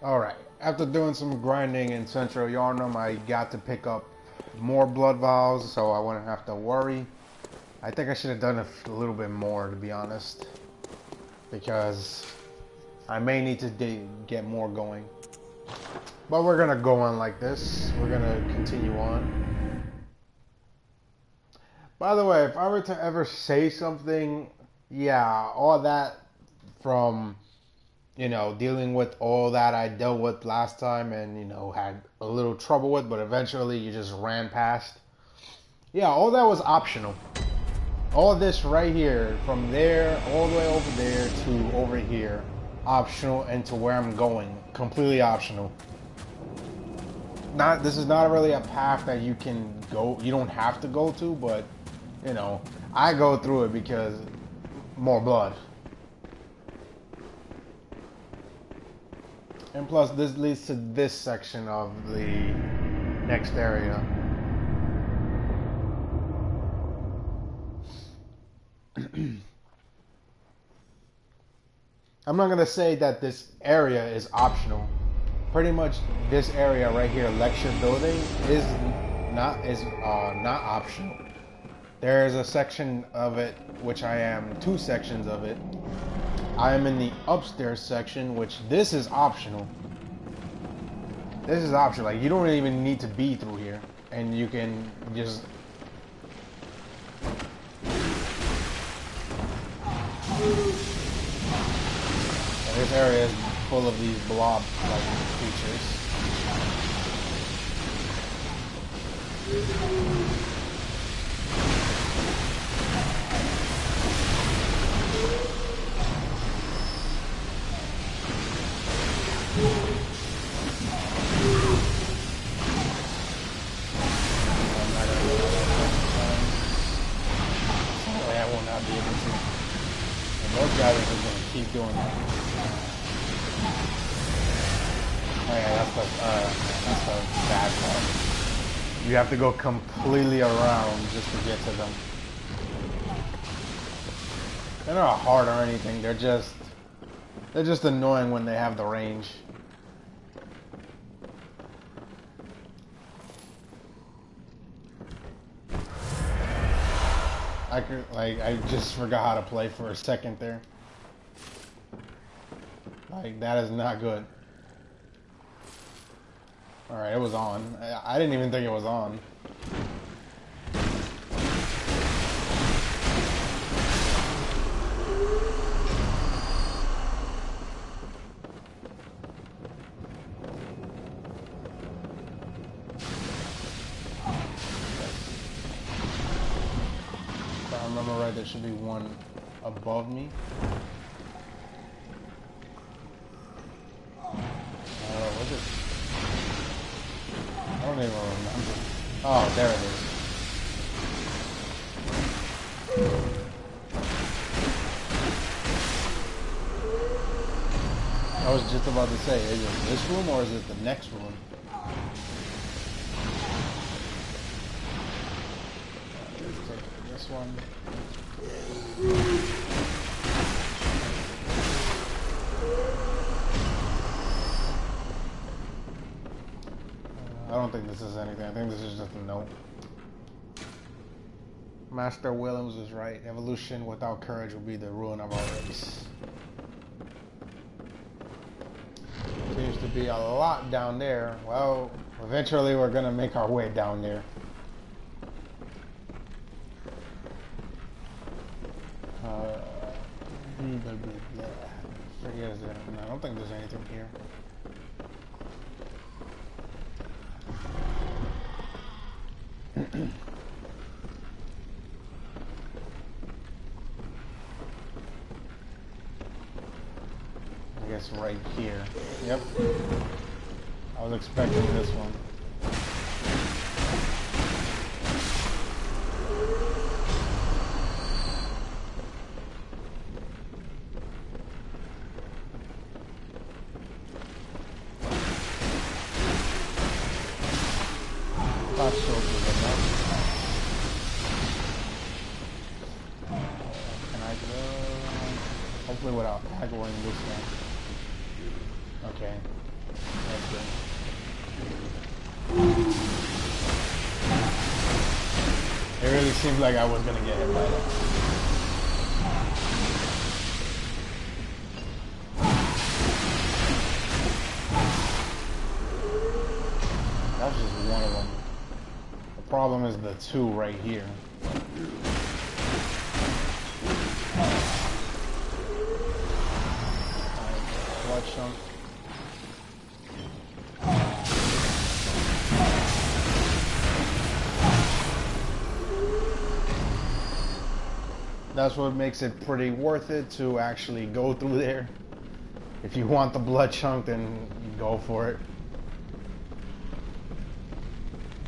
Alright, after doing some grinding in Central Yarnum, I got to pick up more blood vials, so I wouldn't have to worry. I think I should have done a little bit more, to be honest, because I may need to get more going. But we're gonna go on like this. We're gonna continue on. By the way, if I were to ever say something, yeah, all that from, you know, dealing with all that I dealt with last time and, you know, had a little trouble with, but eventually you just ran past. Yeah, all that was optional. All this right here, from there, all the way over there to over here, optional, and to where I'm going, completely optional. This is not really a path that you can go, you don't have to go to, but, you know, I go through it because more blood. And plus, this leads to this section of the next area. I'm not gonna say that this area is optional. Pretty much, this area right here, lecture building, is not optional. There is a section of it, which I am 2 sections of it. I am in the upstairs section, which this is optional. This is optional. Like, you don't even need to be through here, and you can just. And this area is full of these blob-like creatures. I will not be able to. And those guys are just going to keep doing that. Oh yeah, that's the bad part. You have to go completely around just to get to them. They're not hard or anything. They're just annoying when they have the range. I just forgot how to play for a second there. Like, that is not good. Alright, it was on. I didn't even think it was on. Right, there should be one above me. Was it? I don't even remember. Oh, there it is. I was just about to say, is it this room or is it the next room? Let's take this one. I don't think this is anything. I think this is just a note. Master Williams is right. Evolution without courage will be the ruin of our race. Seems to be a lot down there. Well, eventually we're gonna make our way down there. I don't think there's anything here. I guess right here. Yep. I was expecting this one. Hopefully without aggroing this one. Okay. That's good. It really seemed like I was gonna get hit by that. That's just one of them. The problem is the two right here. Blood chunk. That's what makes it pretty worth it to actually go through there. If you want the blood chunk, then you go for it.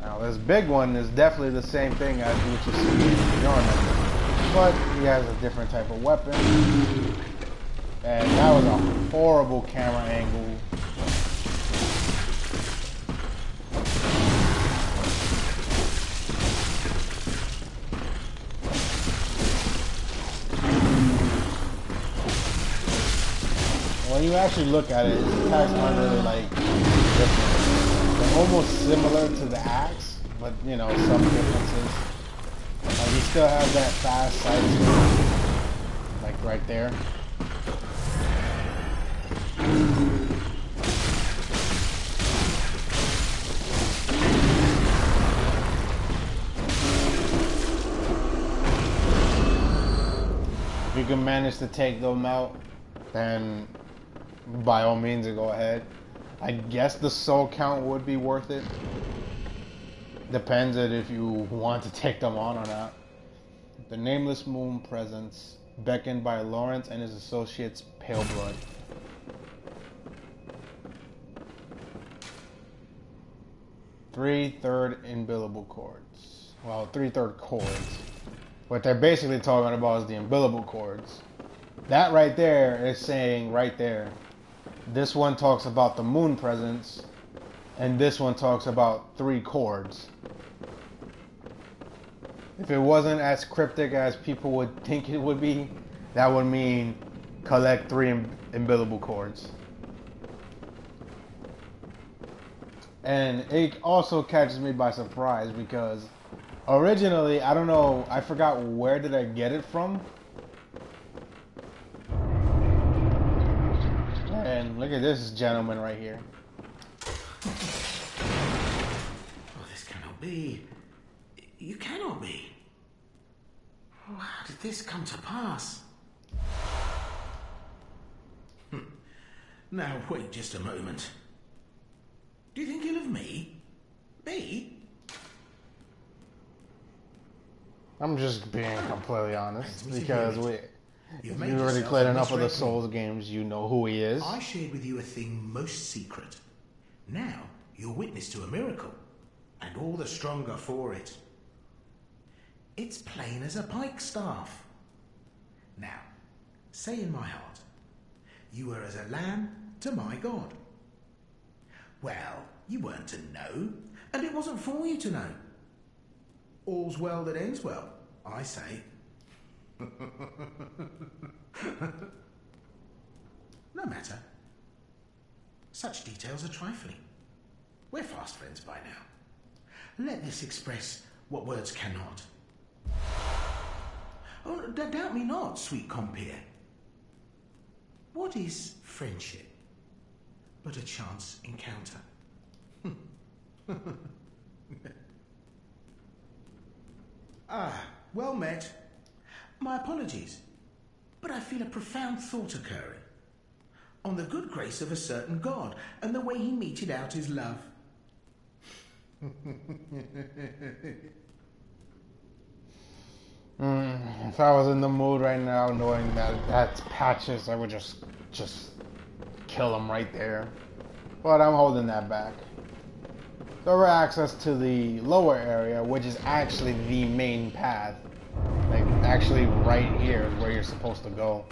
Now this big one is definitely the same thing as what you see in Yarman, but he has a different type of weapon. And that was a horrible camera angle. When you actually look at it, his attacks aren't really like different. They're almost similar to the axe, but you know, some differences. Like he still has that fast side swing, like right there. If you can manage to take them out, then by all means go ahead. I guess the soul count would be worth it. Depends on if you want to take them on or not. The Nameless Moon Presence, beckoned by Lawrence and his associates Pale Blood. Three-third umbilical cords. Well, three-third cords. What they're basically talking about is the umbilical cords. That right there is saying right there. This one talks about the moon presence, and this one talks about three cords. If it wasn't as cryptic as people would think it would be, that would mean collect three umbilical cords. And it also catches me by surprise because originally, I don't know, I forgot where did I get it from. And look at this gentleman right here. Oh, this cannot be. You cannot be. Oh, how did this come to pass? Now, wait just a moment. Do you think ill of me? Me? I'm just being completely honest because you've already played enough of the Souls games, you know who he is. I shared with you a thing most secret. Now, you're witness to a miracle, and all the stronger for it. It's plain as a pikestaff. Now, say in my heart, you were as a lamb to my God. Well, you weren't to know, and it wasn't for you to know. All's well that ends well, I say. No matter. Such details are trifling. We're fast friends by now. Let this express what words cannot. Oh, doubt me not, sweet compeer. What is friendship but a chance encounter? Ah, well met. My apologies, but I feel a profound thought occurring on the good grace of a certain God and the way he meted out his love. If I was in the mood right now, knowing that that's Patches, I would just kill him right there. But I'm holding that back. So we're access to the lower area, which is actually the main path. Like, actually right here is where you're supposed to go.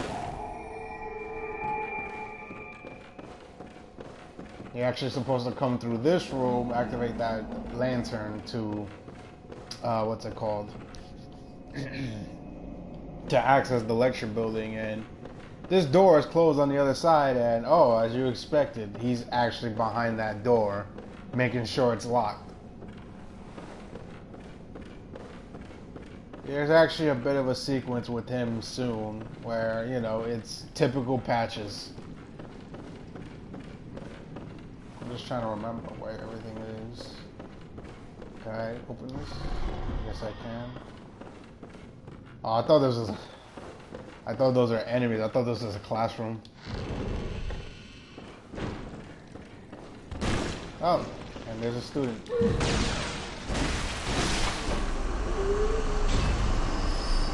You're actually supposed to come through this room, activate that lantern to, what's it called? To access the lecture building, and This door is closed on the other side, and oh, as you expected, he's actually behind that door, making sure it's locked. There's actually a bit of a sequence with him soon, where, you know, it's typical Patches. I'm just trying to remember where everything is. Can I open this? Yes, I can. Oh, I thought this was... I thought those are enemies. I thought this was a classroom. Oh, and there's a student.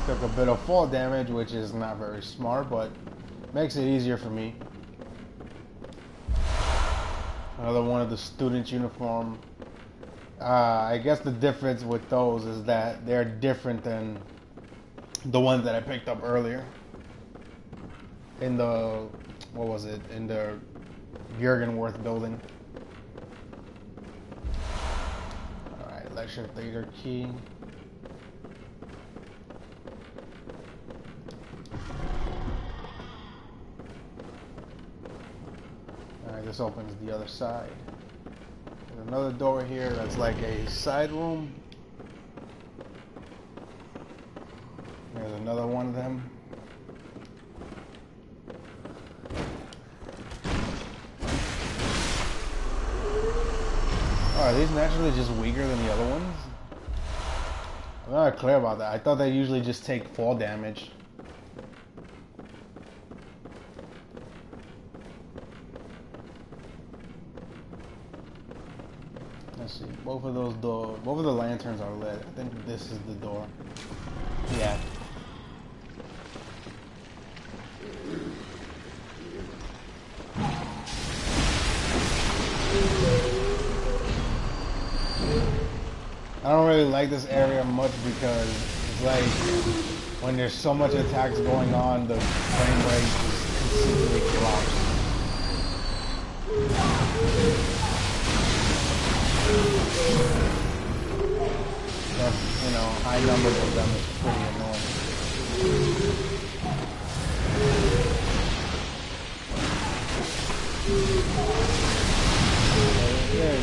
Took a bit of fall damage, which is not very smart, but makes it easier for me. Another one of the student's uniform. I guess the difference with those is that they're different than the ones that I picked up earlier. In the, what was it? In the Jurgenworth building. Alright, lecture theater key. Alright, this opens the other side. There's another door here that's like a side room. There's another one of them. Oh, are these naturally just weaker than the other ones? I'm not clear about that. I thought they usually just take fall damage. Let's see. Both of the lanterns are lit. I think this is the door. Yeah. I don't really like this area much because it's like when there's so much attacks going on, the frame rate just consistently drops. But, you know, high numbers of them is pretty annoying. They're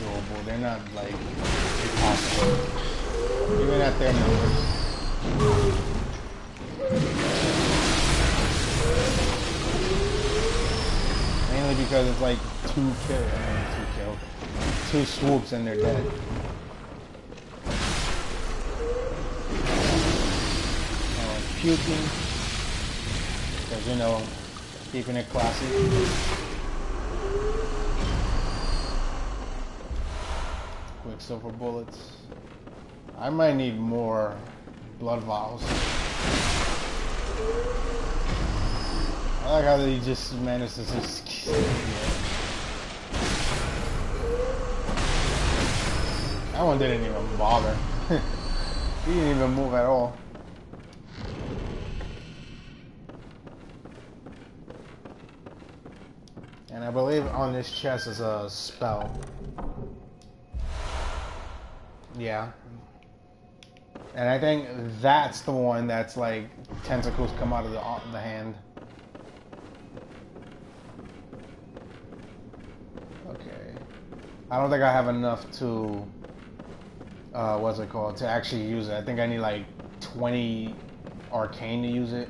doable. They're not like impossible, even at their numbers. Mainly because it's like two swoops and they're dead. Puking, because, you know, keeping it classy. Quicksilver bullets. I might need more blood vials. I like how he just managed to just... That one didn't even bother. He didn't even move at all. And I believe on this chest is a spell. Yeah. And I think that's the one that's like tentacles come out of the hand. Okay. I don't think I have enough to what's it called, to actually use it. I think I need like 20 arcane to use it,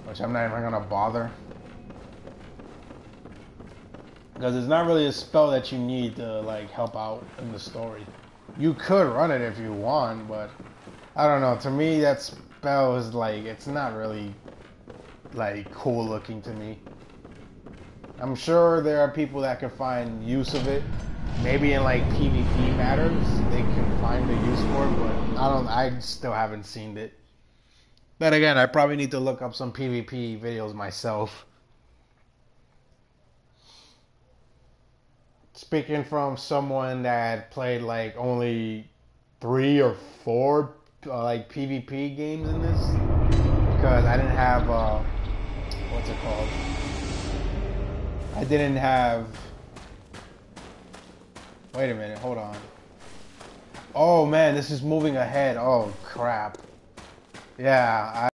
which I'm not even gonna bother. Because it's not really a spell that you need to like help out in the story. You could run it if you want, but I don't know. To me, that spell is like, it's not really like cool looking to me. I'm sure there are people that can find use of it. Maybe in like PvP matters, they can find a use for it, but I still haven't seen it. Then again, I probably need to look up some PvP videos myself. Speaking from someone that played like only 3 or 4 like PvP games in this, because I didn't have what's it called? I didn't have. Wait a minute, hold on. Oh man, this is moving ahead. Oh crap. Yeah.